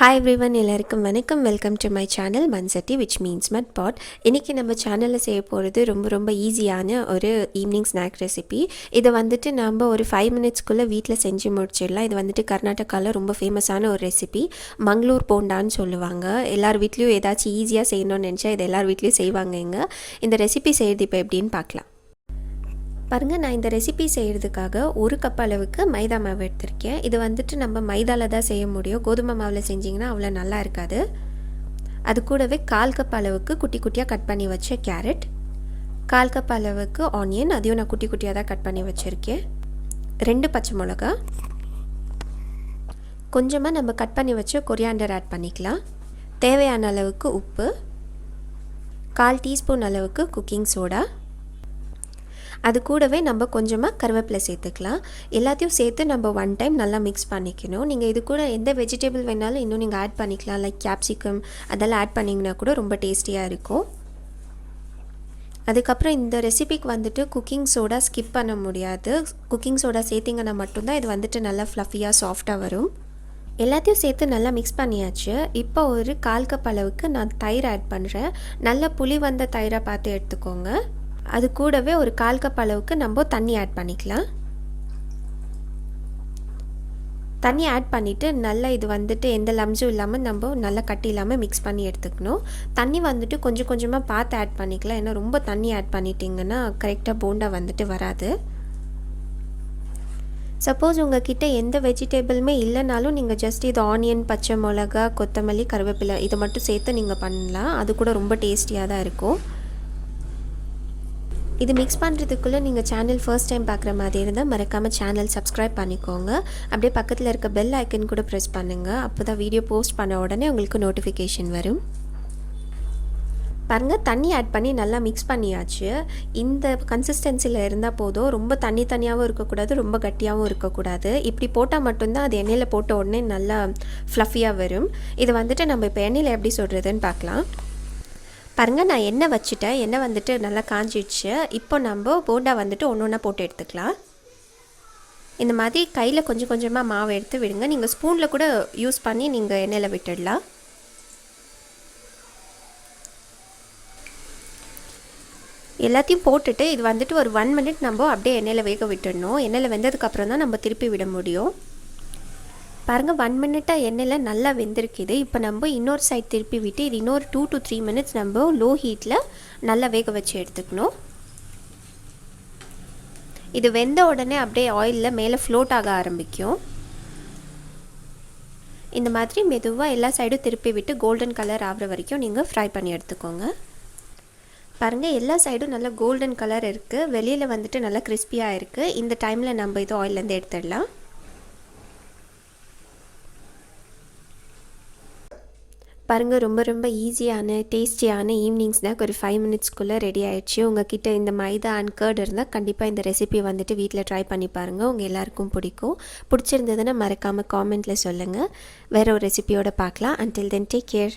Hi everyone, எல்லாருக்கும் வணக்கம். Welcome to my channel Manchatti which means mud pot. இன்றைக்கி நம்ம சேனலில் செய்ய போகிறது ரொம்ப ஈஸியான ஒரு ஈவினிங் ஸ்நாக் ரெசிபி. இதை வந்துட்டு நம்ம ஒரு 5 மினிட்ஸ்க்குள்ளே வீட்டில் செஞ்சு முடிச்சிடலாம். இது வந்துட்டு கர்நாடகாவில் ரொம்ப ஃபேமஸான ஒரு ரெசிபி. மங்களூர் போண்டான்னு சொல்லுவாங்க. எல்லார் வீட்லேயும் ஏதாச்சும் ஈஸியாக செய்யணும்னு நினச்சா இது எல்லார் வீட்லேயும் செய்வாங்க. இந்த ரெசிபி செய்கிறது இப்போ எப்படின்னு பார்க்கலாம். பாருங்கள், நான் இந்த ரெசிபி செய்கிறதுக்காக 1 கப் அளவுக்கு மைதா மாவு எடுத்திருக்கேன். இது வந்துட்டு நம்ம மைதாவில் தான் செய்ய முடியும். கோதுமை மாவில் செஞ்சிங்கன்னா அவ்வளோ நல்லா இருக்காது. அது கூடவே 1/4 கப் அளவுக்கு குட்டி குட்டியாக கட் பண்ணி வச்ச கேரட், 1/4 கப் அளவுக்கு ஆனியன், அதையும் நான் குட்டி குட்டியாக தான் கட் பண்ணி வச்சுருக்கேன். 2 பச்சை மிளகா, கொஞ்சமாக நம்ம கட் பண்ணி வச்ச கொரியாண்டர் ஆட் பண்ணிக்கலாம். தேவையான அளவுக்கு உப்பு, 1/4 டீஸ்பூன் அளவுக்கு குக்கிங் சோடா, அது கூடவே நம்ம கொஞ்சமாக கருவேப்பிலை சேர்த்துக்கலாம். எல்லாத்தையும் சேர்த்து நம்ம 1 டைம் நல்லா மிக்ஸ் பண்ணிக்கணும். நீங்கள் இது கூட எந்த வெஜிடபிள் வேணாலும் இன்னும் நீங்கள் ஆட் பண்ணிக்கலாம். லைக் கேப்சிகம் அதெல்லாம் ஆட் பண்ணிங்கன்னா கூட ரொம்ப டேஸ்டியாக இருக்கும். அதுக்கப்புறம் இந்த ரெசிபிக்கு வந்துட்டு குக்கிங் சோடா ஸ்கிப் பண்ண முடியாது. குக்கிங் சோடா சேர்த்திங்கன்னா மட்டும்தான் இது வந்துட்டு நல்லா ஃப்ளஃபியாக சாஃப்டாக வரும். எல்லாத்தையும் சேர்த்து நல்லா மிக்ஸ் பண்ணியாச்சு. இப்போ ஒரு 1/4 கப் அளவுக்கு நான் தயிர் ஆட் பண்ணுறேன். நல்ல புளி வந்த தயிரை பார்த்து எடுத்துக்கோங்க. அது கூடவே ஒரு 1/4 கப் அளவுக்கு நம்ம தண்ணி ஆட் பண்ணிக்கலாம். தண்ணி ஆட் பண்ணிவிட்டு நல்லா இது வந்துட்டு எந்த லம்ஸும் இல்லாமல் நம்ம நல்லா கட்டி இல்லாமல் மிக்ஸ் பண்ணி எடுத்துக்கணும். தண்ணி வந்துட்டு கொஞ்சம் கொஞ்சமாக பார்த்து ஆட் பண்ணிக்கலாம். ஏன்னா ரொம்ப தண்ணி ஆட் பண்ணிட்டிங்கன்னா கரெக்டாக போண்டா வந்துட்டு வராது. சப்போஸ் உங்ககிட்ட எந்த வெஜிடபிளுமே இல்லைனாலும் நீங்கள் ஜஸ்ட் இது ஆனியன், பச்சை மிளகா, கொத்தமல்லி, கருவேப்பிலை இதை மட்டும் சேர்த்து நீங்கள் பண்ணலாம். அது கூட ரொம்ப டேஸ்டியாக தான் இருக்கும். இது மிக்ஸ் பண்ணுறதுக்குள்ளே நீங்கள் சேனல் ஃபர்ஸ்ட் டைம் பார்க்குற மாதிரி இருந்தால் மறக்காமல் சேனல் சப்ஸ்கிரைப் பண்ணிக்கோங்க. அப்படியே பக்கத்தில் இருக்க பெல் ஐக்கன் கூட ப்ரெஸ் பண்ணுங்கள். அப்போ தான் வீடியோ போஸ்ட் பண்ண உடனே உங்களுக்கு நோட்டிஃபிகேஷன் வரும். பாருங்கள், தண்ணி ஆட் பண்ணி நல்லா மிக்ஸ் பண்ணியாச்சு. இந்த கன்சிஸ்டன்சியில் இருந்தால் போதும். ரொம்ப தண்ணியாகவும் இருக்கக்கூடாது, ரொம்ப கட்டியாகவும் இருக்கக்கூடாது. இப்படி போட்டால் மட்டும்தான் அது எண்ணெயில் போட்ட உடனே நல்லா ஃப்ளஃபியாக வரும். இது வந்துட்டு நம்ம இப்போ எண்ணெயில் எப்படி சொல்கிறதுன்னு பார்க்கலாம். பாருங்கள், நான் எண்ணெய் வச்சுட்டேன். எண்ணெய் வந்துட்டு நல்லா காஞ்சிடுச்சு. இப்போ நம்ம போண்டா வந்துட்டு ஒன்று ஒன்றா போட்டு எடுத்துக்கலாம். இந்த மாதிரி கையில் கொஞ்சம் கொஞ்சமாக மாவு எடுத்து விடுங்க. நீங்கள் ஸ்பூனில் கூட யூஸ் பண்ணி நீங்கள் எண்ணெயில் விட்டுடலாம். எல்லாத்தையும் போட்டுட்டு இது வந்துட்டு ஒரு 1 மினிட் நம்ம அப்படியே எண்ணெயில் வேக விட்டுடணும். எண்ணெயில் வெந்ததுக்கப்புறம் தான் நம்ம திருப்பி விட முடியும். பாருங்கள், 1 மினிட்டாக எண்ணெயில் நல்லா வெந்திருக்குது. இப்போ நம்ம இன்னொரு சைட் திருப்பி விட்டு இது இன்னொரு 2 to 3 மினிட்ஸ் நம்ம லோ ஹீட்டில் நல்லா வேக வச்சு எடுத்துக்கணும். இது வெந்த உடனே அப்படியே ஆயிலில் மேலே ஃப்ளோட் ஆக ஆரம்பிக்கும். இந்த மாதிரி மெதுவாக எல்லா சைடும் திருப்பி விட்டு கோல்டன் கலர் ஆகிற வரைக்கும் நீங்கள் ஃப்ரை பண்ணி எடுத்துக்கோங்க. பாருங்கள், எல்லா சைடும் நல்லா கோல்டன் கலர் இருக்குது. வெளியில் வந்துட்டு நல்லா கிறிஸ்பியாக இருக்குது. இந்த டைமில் நம்ம இது ஆயிலேருந்து எடுத்துடலாம். பாருங்கள், ரொம்ப ஈஸியான டேஸ்டியான ஈவினிங் ஸ்நாக் ஒரு 5 மினிட்ஸ்க்குள்ளே ரெடி ஆகிடுச்சு. உங்ககிட்ட இந்த மைதா அண்ட் கர்ட் இருந்தால் கண்டிப்பாக இந்த ரெசிபி வந்துட்டு வீட்டில் ட்ரை பண்ணி பாருங்கள். உங்கள் எல்லாருக்கும் பிடிச்சிருந்ததுன்னா மறக்காமல் காமெண்ட்டில் சொல்லுங்கள். வேறு ஒரு ரெசிபியோடு பார்க்கலாம். until then take care.